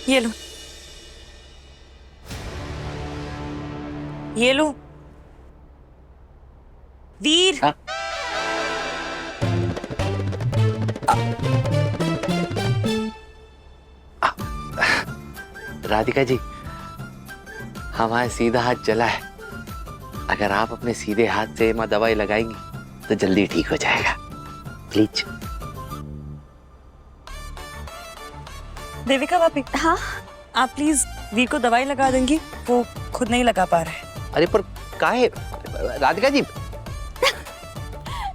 ये लो, ये लो। वीर। हाँ? राधिका जी, हमारा सीधा हाथ जला है। अगर आप अपने सीधे हाथ से माँ दवाई लगाएंगी तो जल्दी ठीक हो जाएगा। प्लीज। देविका भाभी, हाँ आप प्लीज वीर को दवाई लगा देंगी, वो खुद नहीं लगा पा रहा है। अरे पर काहे राधिका जी?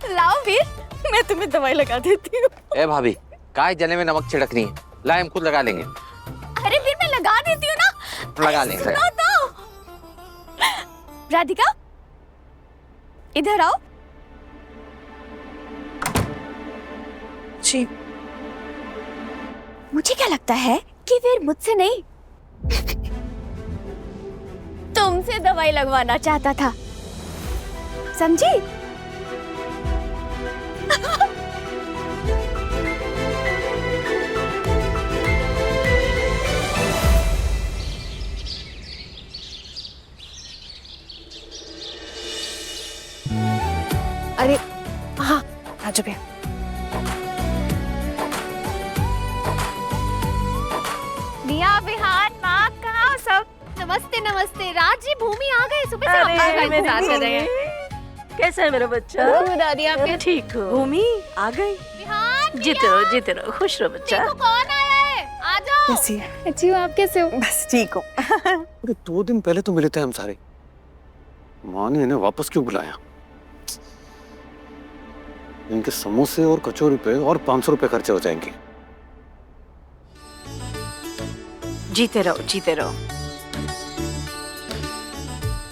लाओ वीर, मैं तुम्हें दवाई लगा देती हूँ। ए भाभी, काहे जले में नमक छिड़कनी है? लाए हम खुद लगा लेंगे। अरे वीर मैं लगा देती हूँ ना। लगा लेंगे। सुनो तो। राधिका इधर आओ। जी। मुझे क्या लगता है कि वीर मुझसे नहीं तुमसे दवाई लगवाना चाहता था, समझी? अरे हाँ, राजू भैया। निया, विहान, माँ, कहाँ हो सब? नमस्ते नमस्ते। राज जी, भूमि आ गए। सुबह से आप अरे इंतजार कर रहे हैं। कैसा है मेरा बच्चा? दादी आप ठीक हो? भूमि आ गई। विहान, जीते रहो, खुश रहो बच्चा। देखो कौन आया है, आ जाओ। कैसी है? अच्छी हो, आप कैसे हो? बस ठीक हो। अरे 2 दिन पहले तो मिले थे हम सारे। माँ ने इन्हें वापस क्यों बुलाया? इनके समोसे और कचौरी पे और 500 रुपए खर्चे हो जाएंगे। जीते रहो।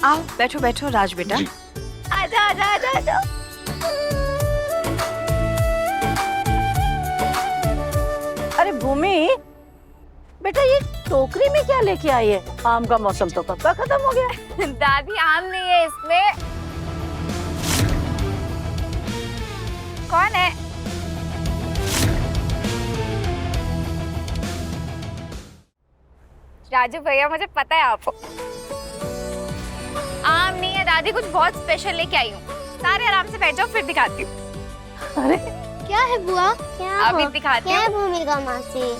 आओ बैठो राज बेटा। आजा। अरे भूमि बेटा, ये टोकरी में क्या लेके आई है? आम का मौसम तो कब का खत्म हो गया। दादी आम नहीं है इसमें। कौन है? राजू भैया, मुझे पता है आपको। आम नहीं है दादी, कुछ बहुत स्पेशल लेके आई हूँ। सारे आराम से बैठ जाओ, फिर दिखाती हूँ। अरे क्या है बुआ? क्या अभी दिखाती क्या है हूँ। भूमिका मासी?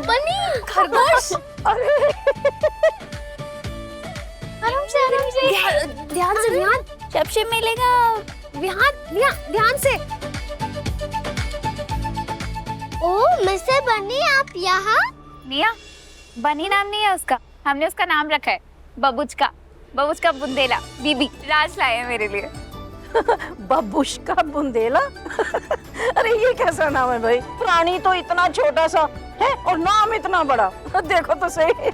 बनी खरगोश। आराम से ध्यान से ध्यान शब मिलेगा। ध्यान से। ओ मिस्टर बनी, आप यहाँ? निया, बनी नाम नहीं है उसका, हमने उसका नाम रखा है बबूच का बुंदेला। बीबी राज लाए हैं मेरे लिए। बबूश का बुंदेला। अरे ये कैसा नाम है भाई? प्राणी तो इतना छोटा सा है और नाम इतना बड़ा। देखो तो सही।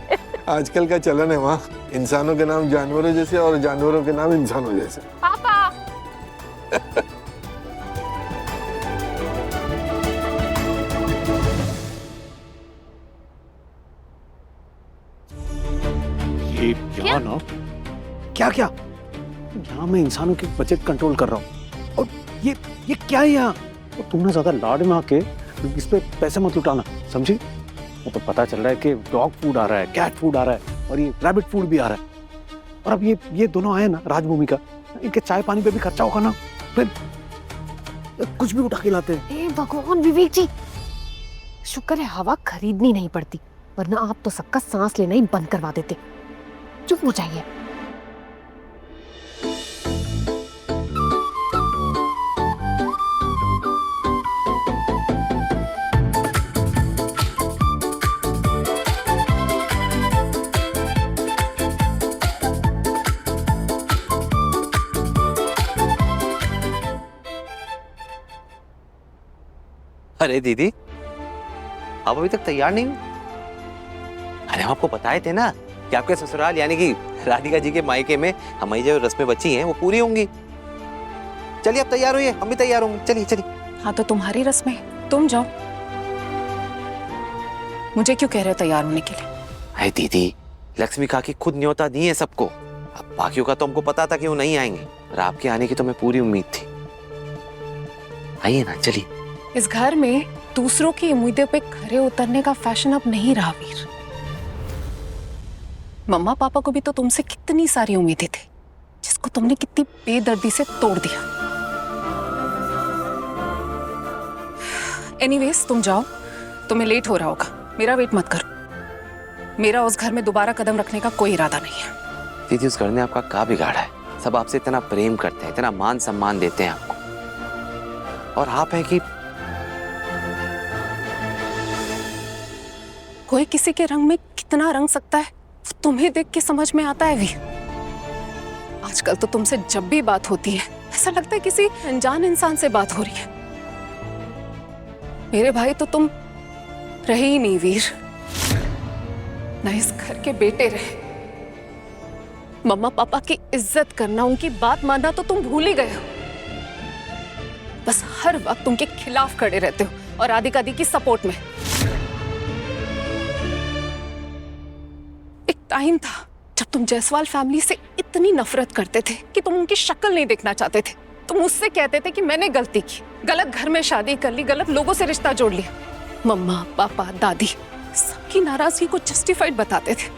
आजकल का चलन है वहाँ, इंसानों के नाम जानवरों जैसे और जानवरों के नाम इंसानों जैसे। पापा। ये क्या ना? क्या यहाँ मैं इंसानों के बजट कंट्रोल कर रहा हूँ और ये क्या है यहाँ? तो तुमने ज्यादा लाड में आके इस पे पैसे मत लुटाना, समझी? वो तो पता चल रहा है कि डॉग फूड आ रहा है, कैट फूड आ रहा है और ये रैबिट फूड भी आ रहा है। और अब ये दोनों आए ना राजभूमि का, इनके चाय पानी पे भी खर्चा होगा ना, फिर कुछ भी उठा के लाते हैं। हे भगवान विवेक जी, शुक्र है हवा खरीदनी नहीं पड़ती, वरना आप तो सबका सांस लेना ही बंद करवा देते। चुप हो जाइए। अरे दीदी, आप अभी तक तैयार नहीं हो? अरे हम आपको बताए थे ना कि आपके ससुराल यानी कि राधिका जी के मायके में हमारी जो रस्में बची हैं वो पूरी होंगी। चलिए आप तैयार होइए, हम भी तैयार होंगे। चलिए। हाँ तो तुम्हारी रस्में, तुम जाओ। मुझे क्यों कह रहे हो तैयार होने के लिए? अरे दीदी, लक्ष्मी काकी खुद न्योता दी है सबको। अब बाकियों का तो हमको पता था कि वो नहीं आएंगे और आपके आने की तो हमें पूरी उम्मीद थी। आइए ना, चलिए। इस घर में दूसरों की उम्मीदों पे खरे उतरने का फैशन अब नहीं रहा वीर। मम्मा पापा को भी तो तुमसे कितनी सारी उम्मीदें थी, जिसको तुमने कितनी बेदर्दी से तोड़ दिया। एनीवेज तुम जाओ, तुम्हें लेट हो रहा होगा, मेरा वेट मत करो। मेरा उस घर में दोबारा कदम रखने का कोई इरादा नहीं है। दीदी, उस घर ने आपका क्या बिगाड़ा है? सब आपसे इतना प्रेम करते हैं, इतना मान सम्मान देते हैं आपको, और आप है कि कोई किसी के रंग में कितना रंग सकता है तुम्हें देख के समझ में आता है वीर। आजकल तो तुमसे जब भी बात होती है ऐसा लगता है किसी अनजान इंसान से बात हो रही है। मेरे भाई तो तुम रहे ही नहीं वीर, ना इस घर के बेटे रहे। मम्मा पापा की इज्जत करना, उनकी बात मानना तो तुम भूल ही गए हो। बस हर वक्त उनके खिलाफ खड़े रहते हो और राधिका दी की सपोर्ट में। एक टाइम था जब तुम जायसवाल फैमिली से इतनी नफरत करते थे कि तुम उनकी शक्ल नहीं देखना चाहते थे। तुम उससे कहते थे कि मैंने गलती की, गलत घर में शादी कर ली, गलत लोगों से रिश्ता जोड़ लिया। मम्मा पापा दादी सबकी नाराजगी को जस्टिफाइड बताते थे।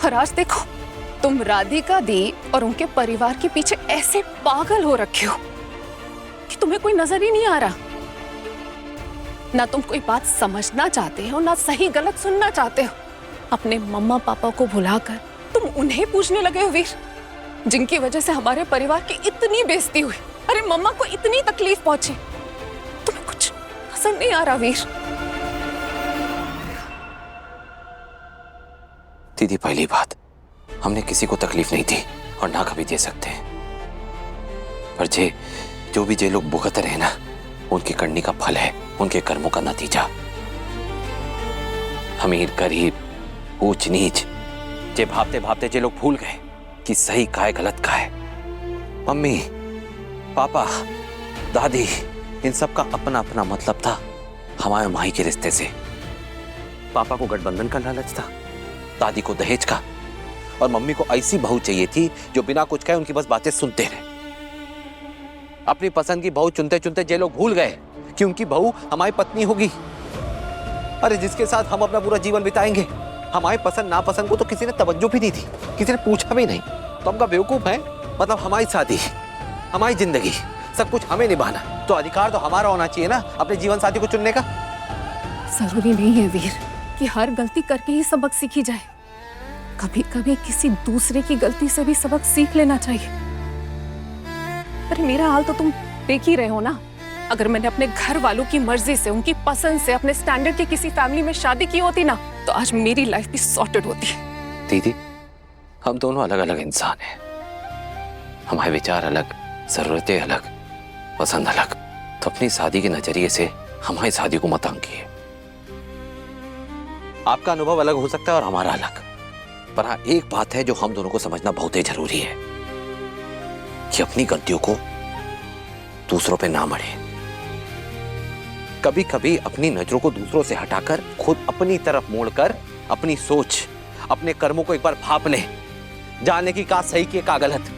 और आज देखो, तुम राधिका दी और उनके परिवार के पीछे ऐसे पागल हो रखे हो कि तुम्हें कोई नजर ही नहीं आ रहा। ना तुम कोई बात समझना चाहते हो, ना सही गलत सुनना चाहते हो। अपने मम्मा पापा को भुलाकर तुम उन्हें पूछने लगे हो वीर, जिनकी वजह से हमारे परिवार की इतनी बेइज्जती हुई। अरे मम्मा को इतनी तकलीफ पहुंची, तुम्हें कुछ पसंद नहीं आ रहा वीर। दीदी, पहली बात, हमने किसी को तकलीफ नहीं दी और ना कभी दे सकते। पर जो भी जे लोग भुगत रहे ना, उनकी करनी का फल है, उनके कर्मों का नतीजा। अमीर गरीब, ऊंच नीच, जे भापते भापते जे लोग भूल गए कि सही का है गलत का है। मम्मी पापा दादी, इन सब का अपना अपना मतलब था हमारे माई के रिश्ते से। पापा को गठबंधन का लालच था, दादी को दहेज का, और मम्मी को ऐसी बहू चाहिए थी जो बिना कुछ कहे उनकी बस बातें सुनते रहे। अपनी पसंद की बहू चुनते चुनते जे लोग भूल गए कि उनकी बहू हमारी पत्नी होगी। अरे जिसके साथ हम अपना पूरा जीवन बिताएंगे। हमारी पसंद नापसंद को तो किसी ने तवज्जो भी नहीं दी, किसी ने पूछा भी नहीं। तो हमका बेवकूफ है? मतलब हमारी शादी, हमारी जिंदगी, सब कुछ हमें निभाना, तो अधिकार तो हमारा होना चाहिए ना अपने जीवन साथी को चुनने का। जरूरी नहीं है वीर कि हर गलती करके ही सबक सीखी जाए। कभी कभी किसी दूसरे की गलती से भी सबक सीख लेना चाहिए। अरे मेरा हाल तो तुम देख ही रहे हो ना। अगर मैंने अपने घर वालों की मर्जी से, उनकी पसंद से, अपने स्टैंडर्ड की किसी फैमिली में शादी की होती ना, तो आज मेरी लाइफ भी सॉर्टेड होती। दीदी, हम दोनों अलग अलग इंसान हैं। हमारे विचार अलग, जरूरतें अलग, पसंद अलग। तो अपनी शादी के नजरिए से हमारी शादी को मत आंकिए। आपका अनुभव अलग हो सकता है और हमारा अलग, पर हाँ एक बात है जो हम दोनों को समझना बहुत ही जरूरी है कि अपनी गलतियों को दूसरों पे ना मढ़े। कभी कभी अपनी नजरों को दूसरों से हटाकर खुद अपनी तरफ मोड़कर अपनी सोच, अपने कर्मों को एक बार भाप ले, जाने की का सही की का गलत।